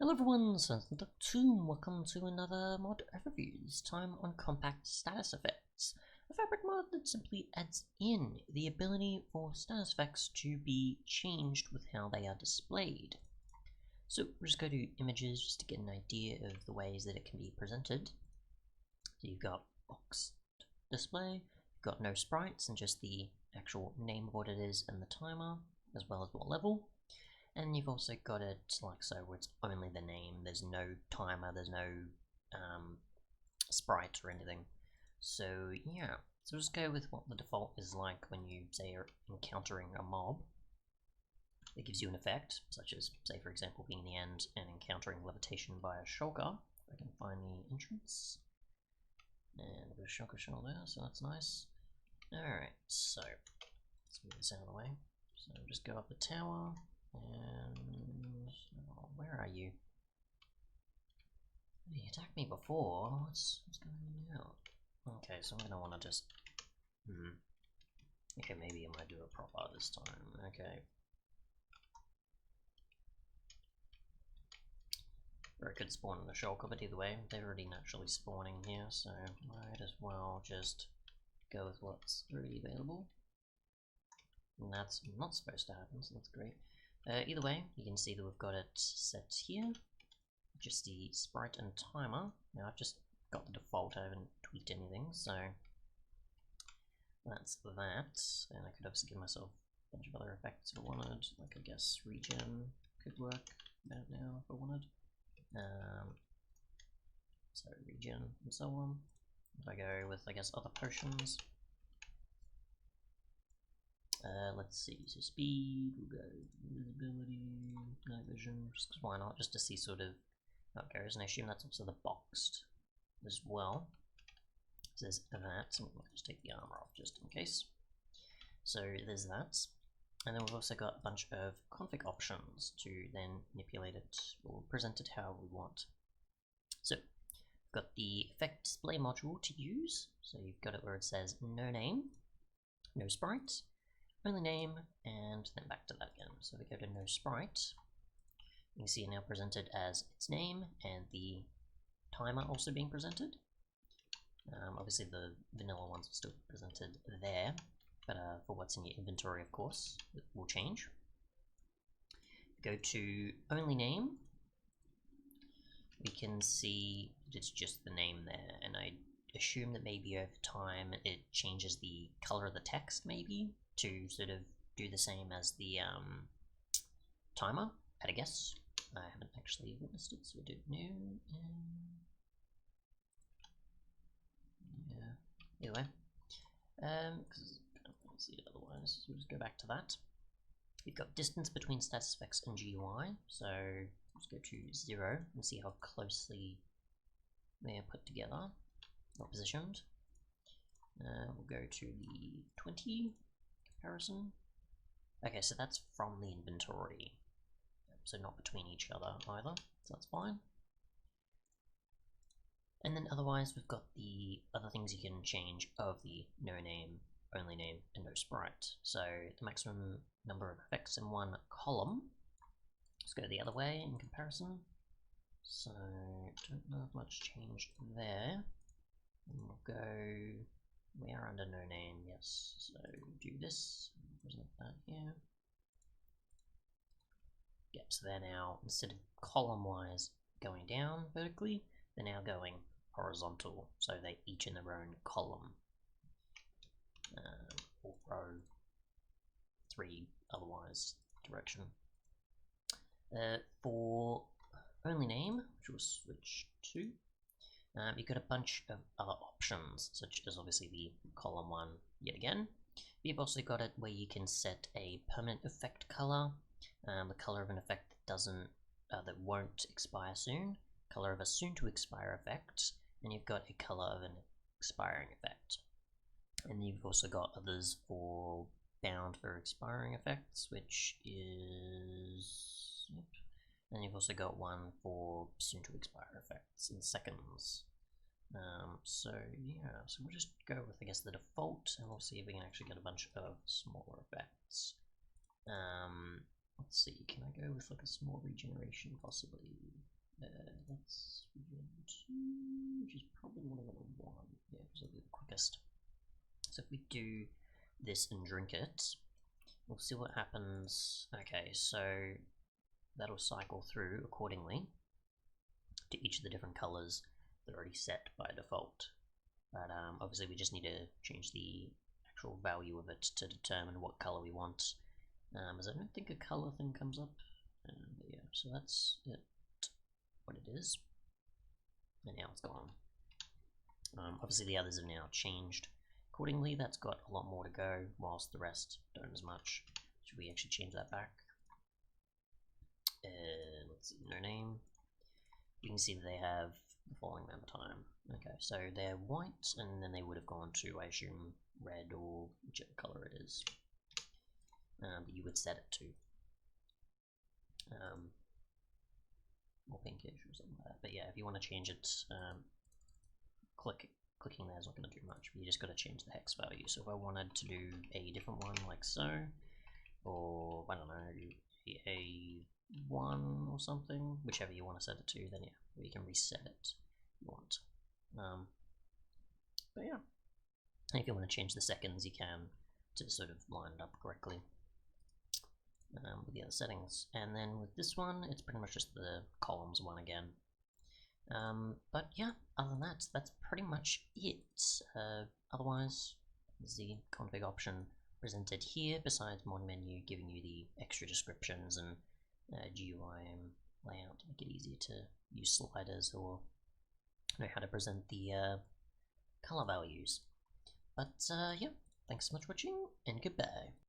Hello everyone, Duck2, welcome to another mod overview, this time on compact status effects. A fabric mod that simply adds in the ability for status effects to be changed with how they are displayed. So we'll just go to images just to get an idea of the ways that it can be presented. So you've got box display, you've got no sprites and just the actual name of what it is and the timer, as well as what level. And you've also got it like so, where it's only the name, there's no timer, there's no sprite or anything. So yeah, so just go with what the default is like when you say you're encountering a mob. It gives you an effect, such as, say for example, being the end and encountering levitation via shulker. I can find the entrance. And there's a shulker there, so that's nice. Alright, so let's move this out of the way. So just go up the tower. And oh, where are you? You attacked me before. What's going on now? Okay, so I'm gonna want to just. Okay, maybe I might do it proper this time. Okay. Or I could spawn in a shulker, but either way, they're already naturally spawning here, so might as well just go with what's already available. And that's not supposed to happen, so that's great. Either way, you can see that we've got it set here, just the sprite and timer. Now I've just got the default, I haven't tweaked anything, so that's that. And I could obviously give myself a bunch of other effects if I wanted, like I guess regen could work about now if I wanted. So regen and so on. If I go with, I guess, other potions. Let's see, so speed, we'll go visibility, night vision, just why not, just to see sort of how it goes, and I assume that's also the boxed as well. So there's that, so we'll just take the armor off just in case. So there's that, and then we've also got a bunch of config options to then manipulate it or present it how we want. So we've got the effect display module to use, so you've got it where it says no name, no sprite, only name, and then back to that again. So we go to no sprite. You can see it now presented as its name and the timer also being presented. Obviously the vanilla ones are still presented there, but for what's in your inventory, of course, it will change. Go to only name. We can see it's just the name there, and I assume that maybe over time it changes the color of the text, maybe, to sort of do the same as the timer, I'd guess. I haven't actually witnessed it, so we'll do new. Yeah, anyway. Because I can't see it otherwise, so we'll just go back to that. You've got distance between status effects and GUI, so let's go to 0 and see how closely they are put together, or positioned. We'll go to the 20 comparison. Okay, so that's from the inventory, so not between each other either, so that's fine. And then otherwise we've got the other things you can change of the no name, only name, and no sprite. So the maximum number of effects in one column. Let's go the other way in comparison. So don't know if much changed there. And we'll go, we are under no name, yes. So do this, present that here. Yep, so they're now, instead of column-wise going down vertically, they're now going horizontal, so they're each in their own column. Or row 3 otherwise direction. For only name, which we'll switch to, you've got a bunch of other options, such as obviously the column one yet again. You've also got it where you can set a permanent effect color, the color of an effect that doesn't, that won't expire soon, color of a soon to expire effect, and you've got a color of an expiring effect. And you've also got others for bound for expiring effects, which is, yep. And you've also got one for soon to expire effects in seconds. So yeah, so we'll just go with, I guess, the default, and we'll see if we can actually get a bunch of smaller effects. let's see, can I go with like a small regeneration possibly? Let's regen 2, which is probably what I want to 1. Yeah, because it'll be the quickest. So if we do this and drink it, we'll see what happens. Okay, so that'll cycle through accordingly to each of the different colors that are already set by default. But obviously we just need to change the actual value of it to determine what color we want. As I don't think a color thing comes up. Yeah, so that's it, what it is. And now it's gone. Obviously the others have now changed accordingly. That's got a lot more to go, whilst the rest don't as much. Should we actually change that back? Let's see, no name. You can see that they have the following amount of time. Okay, so they're white, and then they would have gone to, I assume, red or whichever color it is that you would set it to. Or pinkish or something like that. But yeah, if you want to change it, clicking there is not going to do much. But you just got to change the hex value. So if I wanted to do a different one, like so, or I don't know, a 1 or something, whichever you want to set it to, then yeah, you can reset it if you want. But yeah, and if you want to change the seconds, you can to sort of line it up correctly with the other settings. And then with this one, it's pretty much just the columns one again. But yeah, other than that, that's pretty much it. Otherwise, there's the config option presented here, besides mod menu giving you the extra descriptions and GUI and layout to make it easier to use sliders or know how to present the color values. But yeah, thanks so much for watching, and goodbye.